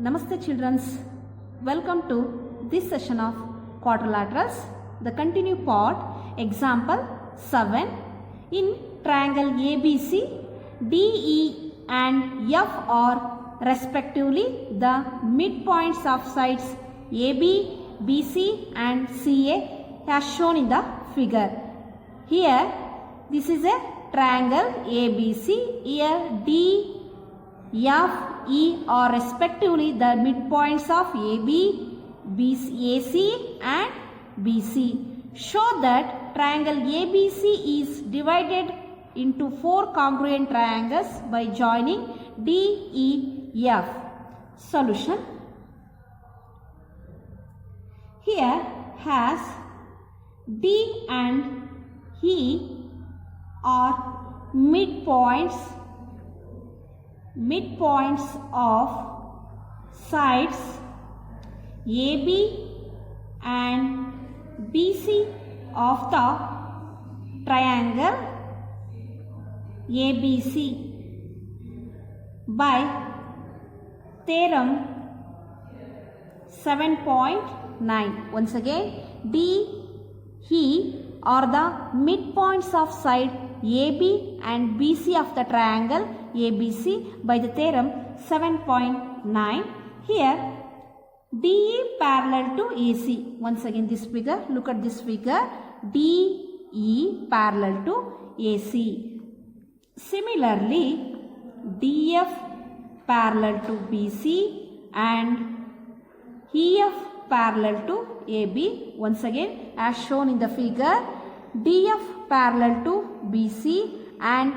Namaste childrens, welcome to this session of quadrilaterals. The continued part, example 7. In triangle ABC, DE and F are respectively the midpoints of sides AB, BC and CA as shown in the figure. Here this is a triangle ABC. Here D, F, E are respectively the midpoints of AB, AC and BC. Show that triangle ABC is divided into four congruent triangles by joining DEF. Solution. Here has D and E are midpoints of sides AB and BC of the triangle ABC by theorem 7.9. Once again, D, E are the midpoints of side AB and BC of the triangle ABC by the theorem 7.9. Here DE parallel to AC. Once again this figure, look at this figure, DE parallel to AC. Similarly, DF parallel to BC and EF parallel to AB. Once again as shown in the figure, DF parallel to BC and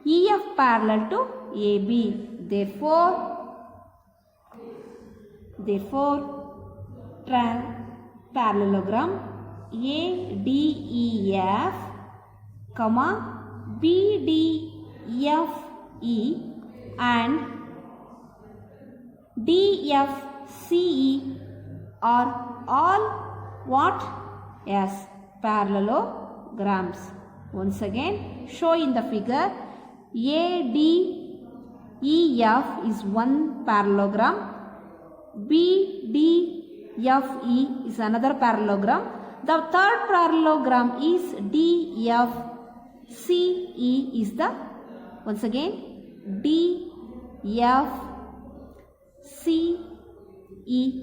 EF parallel to AB. Therefore parallelogram ADEF, BDFE and DFCE are all what? Yes, parallelograms. Once again, show in the figure, ADEF is one parallelogram, BDFE is another parallelogram. The third parallelogram is DFCE is the, once again, DFCE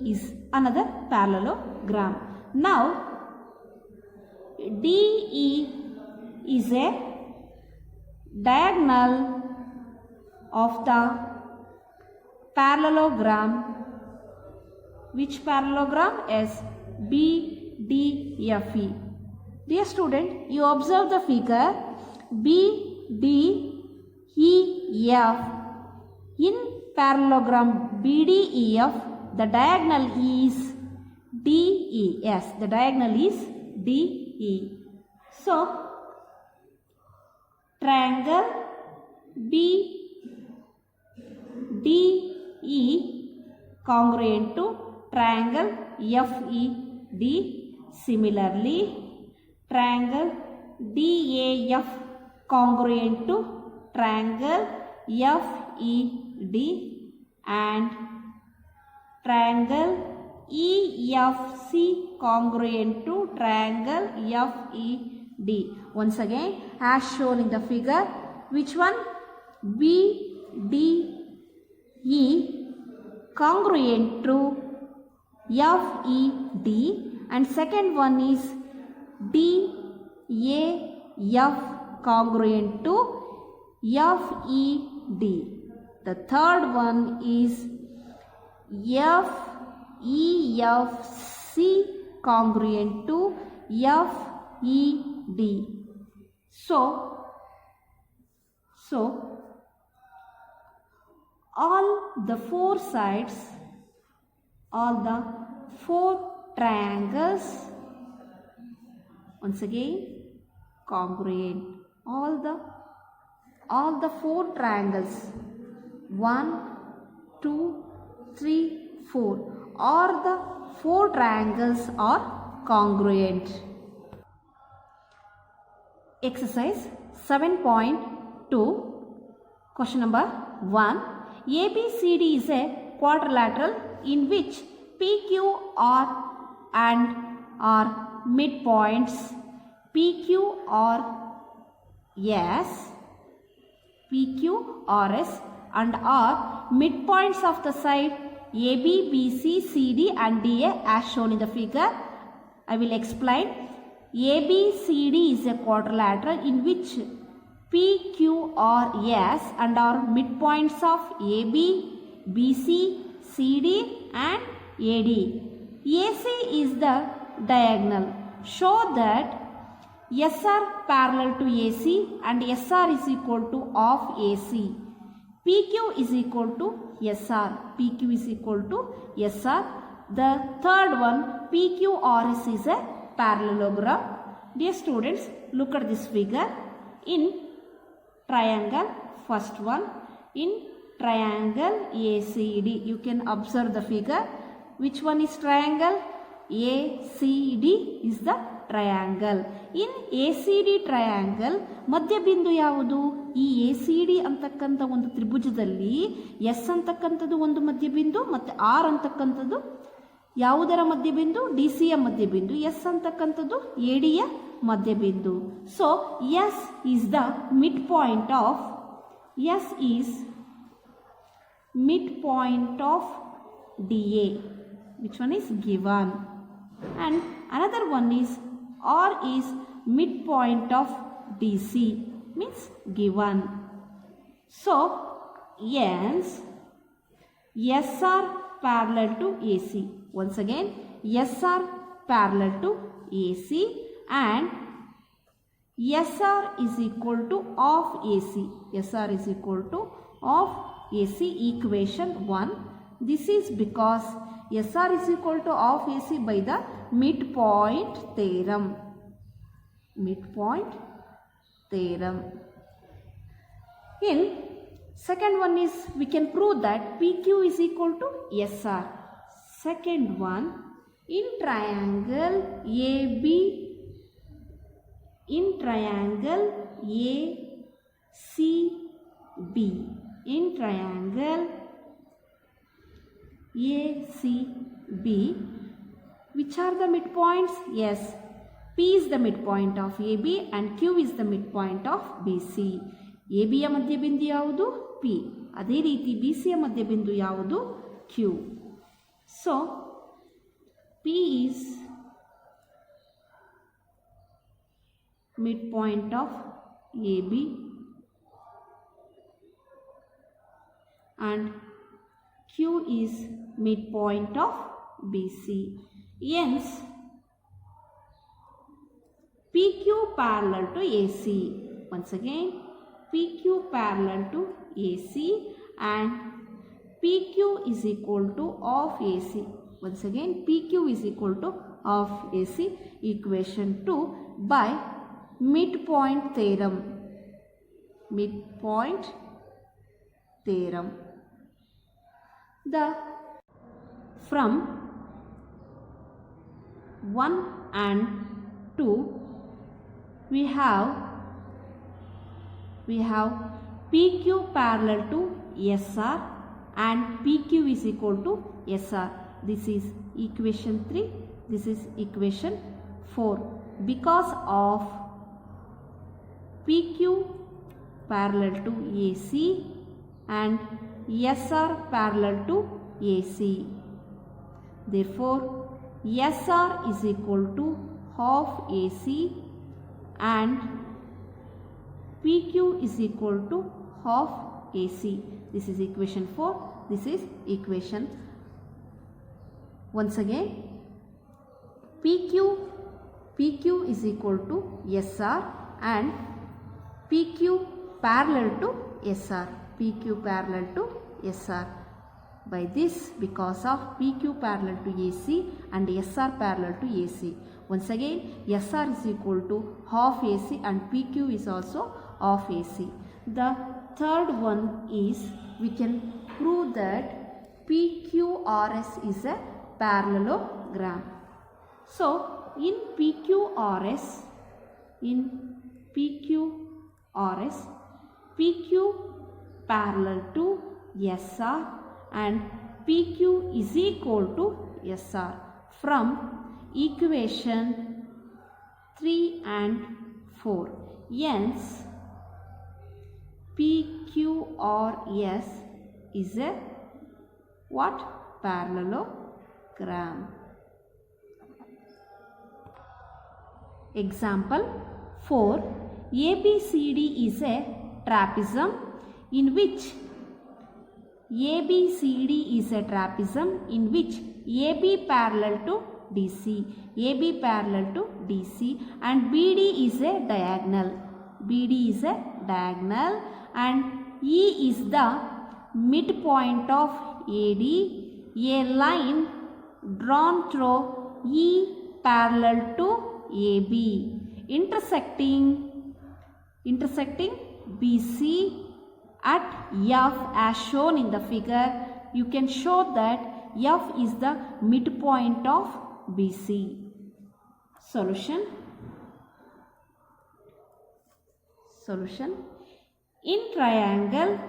is another parallelogram. Now, DE is a diagonal of the parallelogram. Which parallelogram? Yes, BDFE. Dear student, you observe the figure BDEF. In parallelogram BDEF, the diagonal is DE. Yes, the diagonal is DE. So, triangle BDE congruent to triangle FED. Similarly, triangle DAF congruent to triangle FED and triangle EFC congruent to triangle FED. Once again, as shown in the figure, which one? BDE congruent to FED and second one is DAF congruent to FED. The third one is FEFC congruent to FED. So all the four sides, all the four triangles, once again congruent. All the four triangles, 1, 2, 3, 4, all the four triangles are congruent. Exercise 7.2. Question number 1. ABCD is a quadrilateral in which PQ and are midpoints. PQ or S and are midpoints of the side AB, BC, CD and DA as shown in the figure. I will explain. ABCD is a quadrilateral in which PQ are S and are midpoints of AB, BC, CD and AD. AC is the diagonal. Show that SR parallel to AC and SR is equal to of AC. PQ is equal to SR. PQ is equal to SR. The third one, PQRS is a parallelogram. Dear students, look at this figure. In triangle, first one, in triangle ACD, you can observe the figure. Which one is triangle? ACD is the triangle. In ACD triangle, ಮಧ್ಯಬಿಂದು ಯಾವುದು? ಈ ACD ಅಂತಕ್ಕಂಥ ಒಂದು ತ್ರಿಭುಜದಲ್ಲಿ S ಅಂತಕ್ಕಂಥದ್ದು ಒಂದು ಮಧ್ಯಬಿಂದು ಮತ್ತು R ಅಂತಕ್ಕಂಥದ್ದು ಯಾವುದರ ಮಧ್ಯಬಿಂದು? DCಯ ಮಧ್ಯಬಿಂದು. S ಅಂತಕ್ಕಂಥದ್ದು ADಯ ಮಧ್ಯಬಿಂದು. So S is the midpoint of DA. Which one is given? And another one is R is midpoint of DC, means given. So hence SR parallel to AC. Once again, SR parallel to AC and SR is equal to of AC. SR is equal to of AC, equation 1. This is because SR is equal to of AC by the midpoint theorem. Midpoint theorem. In second one is, we can prove that PQ is equal to SR. Second one, in triangle AB, in triangle ACB, in triangle ACB, which are the midpoints? Yes, P is the midpoint of AB and Q is the midpoint of BC. AB ಯ ಮಧ್ಯಬಿಂದು ಯಾವುದು? P. ಅದೇ ರೀತಿ BC ಯ ಮಧ್ಯಬಿಂದು ಯಾವುದು? Q. So P is midpoint of AB and Q is midpoint of BC. Hence, PQ parallel to AC. Once again, PQ parallel to AC and PQ is equal to of AC. Once again, PQ is equal to of AC, equation 2 by midpoint theorem. Midpoint theorem. From 1 and 2 we have PQ parallel to SR and PQ is equal to SR. This is equation 3. This is equation 4. Because of PQ parallel to AC and SR parallel to AC. Therefore, SR is equal to half AC and PQ is equal to half AC. This is equation 4. This is equation. Once again, PQ is equal to SR and PQ parallel to SR. PQ parallel to SR. By this, because of PQ parallel to AC and SR parallel to AC. Once again, SR is equal to half AC and PQ is also half AC. The third one is, we can prove that PQRS is a parallelogram. So, in PQRS, PQ parallel to SR and PQ is equal to SR from equation 3 and 4. Hence, PQRS is a what? Parallelogram. Example 4. ABCD is a trapezium in which AB parallel to DC, and BD is a diagonal. And E is the midpoint of AD. A line drawn through E parallel to AB intersecting BC at F as shown in the figure. You can show that F is the midpoint of BC. Solution. In triangle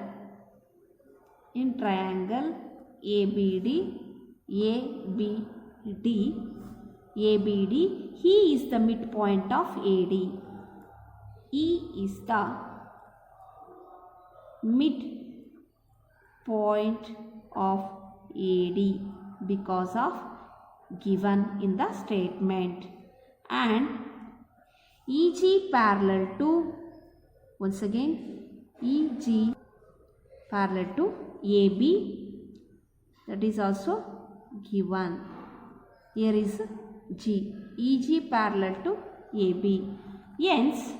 ABD, he is the midpoint of AD. E is the midpoint of AD because of given in the statement. And EG parallel to, once again, EG parallel to AB, that is also given. Here is G. EG parallel to AB. Hence,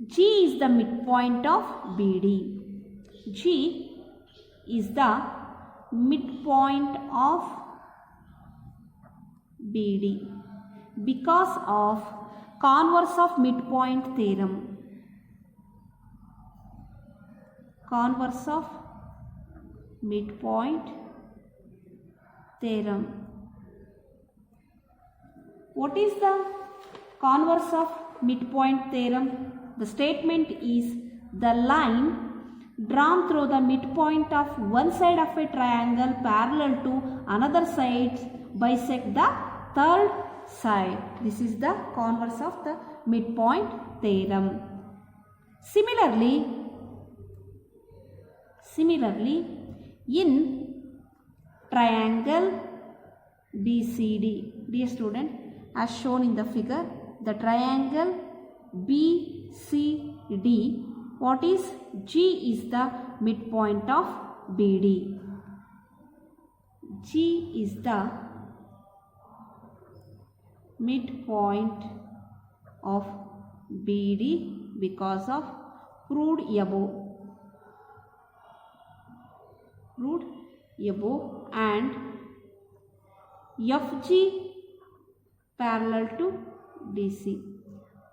G is the midpoint of BD. G is the midpoint of BD because of converse of midpoint theorem. What is the converse of midpoint theorem? The statement is the line drawn through the midpoint of one side of a triangle parallel to another side bisect the third side. This is the converse of the midpoint theorem. Similarly, in triangle BCD, dear student, as shown in the figure, the triangle BCD, what is G is the midpoint of BD. G is the midpoint of BD because of proved above. And FG parallel to DC.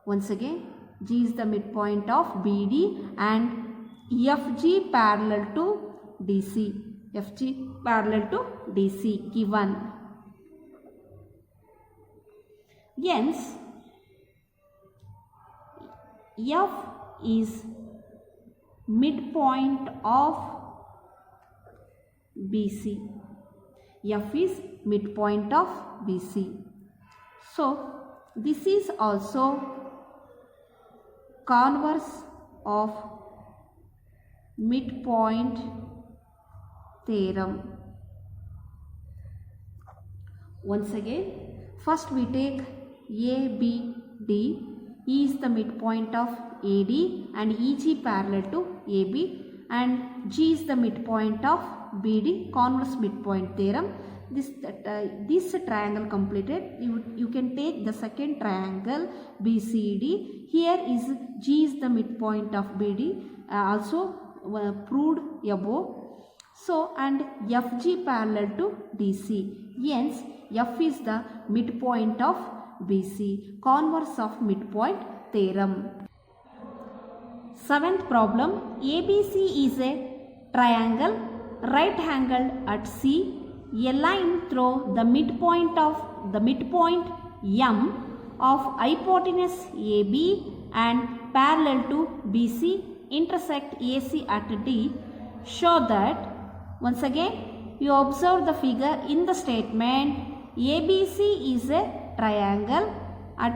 Once again, G is the midpoint of BD and FG parallel to DC. FG parallel to DC given. Hence, F is midpoint of BC. F is midpoint of BC. So, this is also converse of midpoint theorem. Once again, first we take ABD. E is the midpoint of AD and EG parallel to AB, and G is the midpoint of BD, converse midpoint theorem. This triangle completed. You can take the second triangle BCD. Here is G is the midpoint of BD, also proved above. So, and FG parallel to DC. Hence, F is the midpoint of BC, converse of midpoint theorem. Seventh problem. ABC is a triangle right angled at C. A line through the midpoint M of hypotenuse AB and parallel to BC intersect AC at D. Show that Once again, you observe the figure in the statement. ABC is a triangle at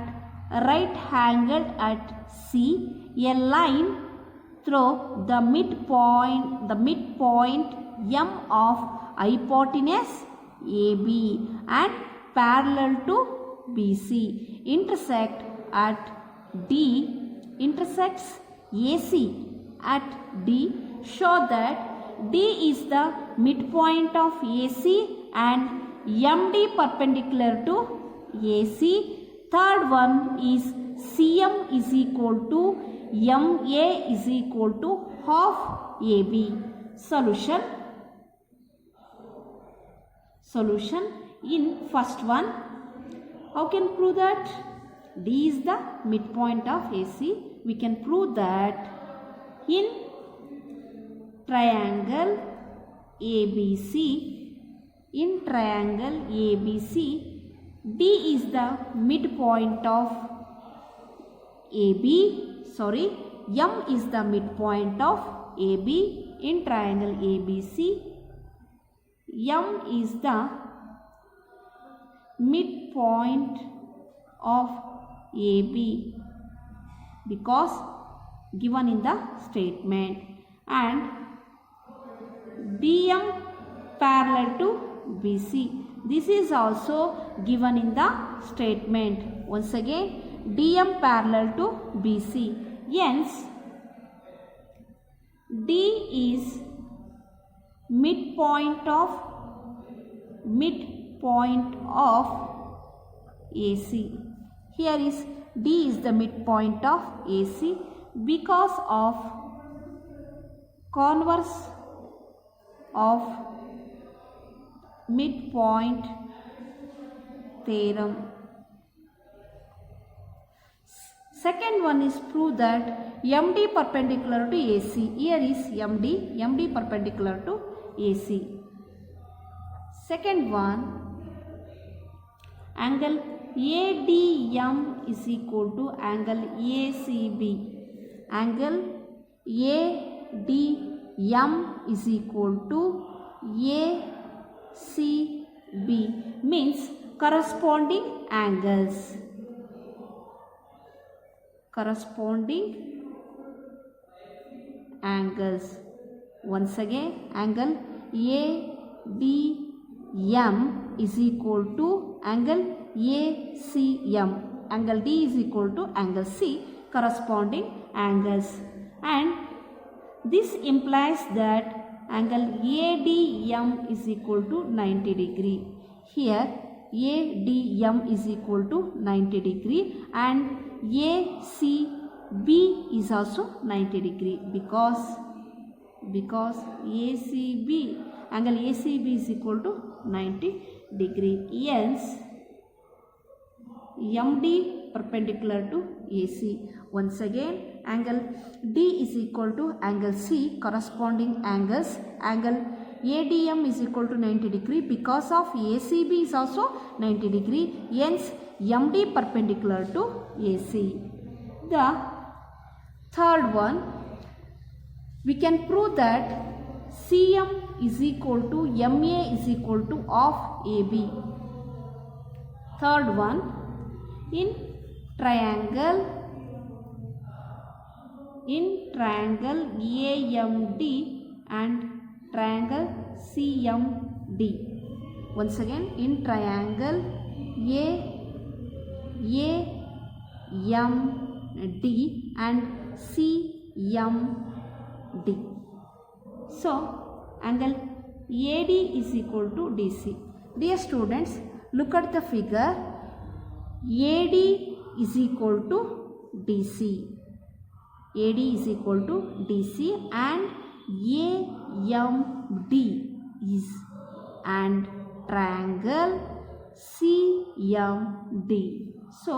right angle at C. A line through the midpoint M of hypotenuse AB and parallel to BC intersects AC at D. Show that D is the midpoint of AC and MD perpendicular to AC. Third one is CM is equal to MA is equal to half AB. Solution in first one, how can prove that D is the midpoint of AC? We can prove that in triangle ABC, D is the midpoint of AB. M is the midpoint of AB in triangle ABC. M is the midpoint of AB because given in the statement, and DM parallel to BC. This is also given in the statement. Once again, DM parallel to BC. Hence, D is midpoint of AC. Here is D is the midpoint of AC because of converse of midpoint theorem. Second one is prove that MD perpendicular to AC. Here is MD perpendicular to AC. Second one, angle ADM is equal to angle ACB. Angle ADM is equal to ACB means corresponding angles. Once again, angle ADM is equal to angle ACM. Angle D is equal to angle C, corresponding angles. And this implies that angle ADM is equal to 90 degree. Here ADM is equal to 90 degree and ACB is also 90 degree because angle ACB is equal to 90 degree. Hence, MD perpendicular to AC. Once again, angle D is equal to angle C, corresponding angles. Angle ADM is equal to 90 degree because of ACB is also 90 degree. Hence, MD perpendicular to AC. The third one, we can prove that CM is equal to MA is equal to half AB. Third one, in triangle AMD and triangle CMD. Once again, in triangle AMD and CMD. So, angle AD is equal to DC. Dear students, look at the figure. AD is equal to DC. AD is equal to DC and AMD is and triangle CMD. So,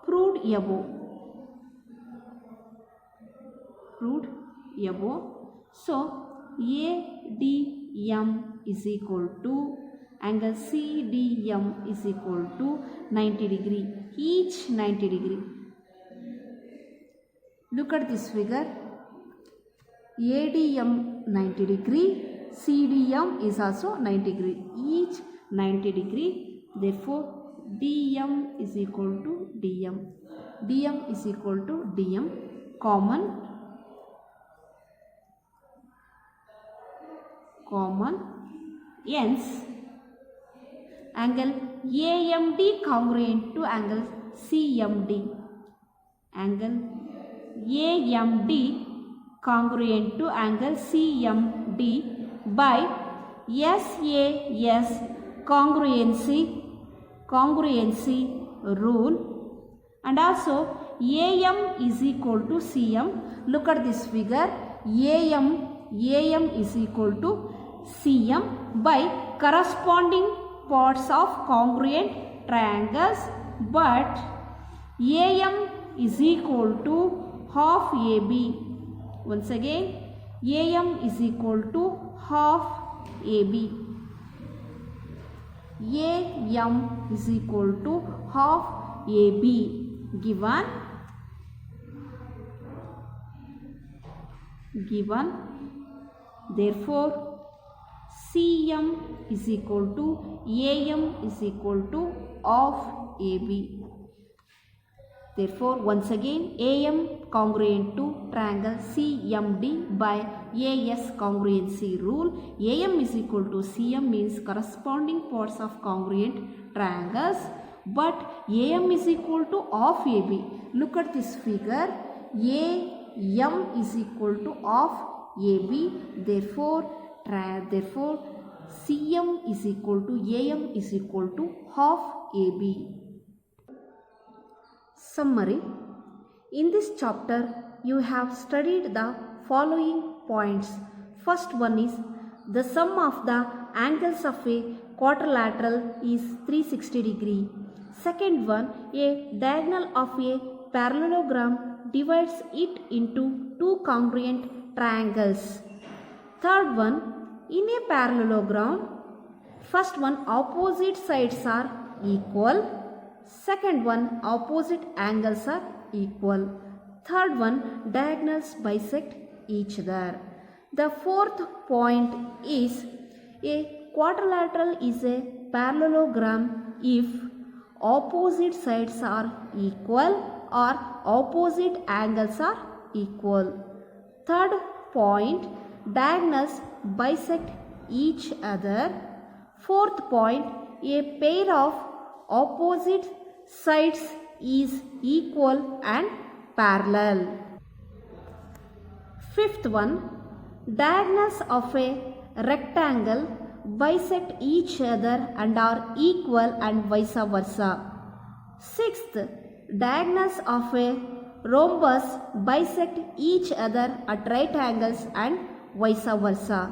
proved above. So, ADM is equal to angle CDM is equal to 90 degree. Each 90 degree. Look at this figure. ADM 90 degree, CDM is also 90 degree. Each 90 degree. Therefore, DM is equal to DM. DM is equal to DM. Common. Hence, angle AMD congruent to angle CMD. Angle AMD congruent to angle CMD by SAS congruency rule, and also AM is equal to CM. Look at this figure. AM is equal to CM by corresponding parts of congruent triangles, but AM is equal to half AB. Once again, AM is equal to half AB. AM is equal to half AB given. Therefore, CM is equal to AM is equal to half AB. Therefore, once again, AM congruent to triangle CMD by AS congruency rule. AM is equal to CM means corresponding parts of congruent triangles, but AM is equal to half AB. Look at this figure. AM is equal to half AB. Therefore, CM is equal to AM is equal to half AB. Summary. In this chapter, you have studied the following points. First one is the sum of the angles of a quadrilateral is 360 degree. Second one, a diagonal of a parallelogram divides it into two congruent triangles. Third one, in a parallelogram, first one, opposite sides are equal. Second one, opposite angles are equal. Third one, diagonals bisect each other. The fourth point is a quadrilateral is a parallelogram if opposite sides are equal or opposite angles are equal. Third point, diagonals bisect each other. Fourth point, a pair of opposite sides is equal and parallel. Fifth one, diagonals of a rectangle bisect each other and are equal and vice versa. Sixth, diagonals of a rhombus bisect each other at right angles and vice versa.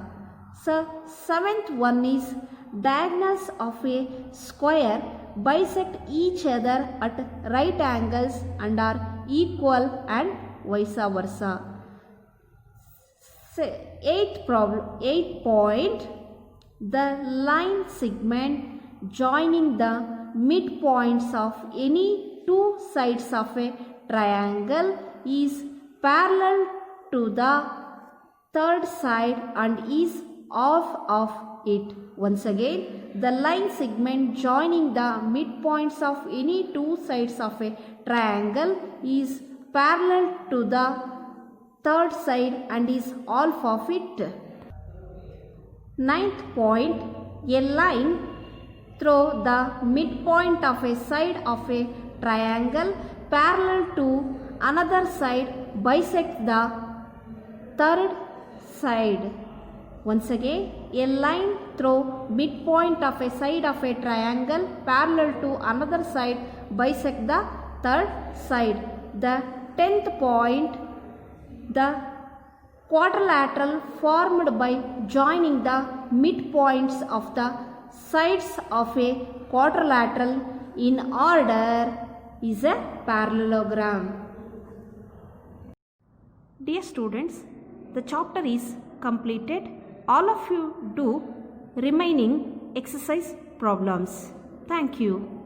So, seventh one is diagonals of a square bisect each other at right angles and are equal and vice versa. Eighth point, the line segment joining the midpoints of any two sides of a triangle is parallel to the third side and is half of it. Once again, the line segment joining the midpoints of any two sides of a triangle is parallel to the third side and is half of it. Ninth point, a line through the midpoint of a side of a triangle parallel to another side bisects the third side. Once again, a line through midpoint of a side of a triangle parallel to another side bisect the third side. The 10th point, the quadrilateral formed by joining the midpoints of the sides of a quadrilateral in order is a parallelogram. Dear students, the chapter is completed. All of you do remaining exercise problems. Thank you.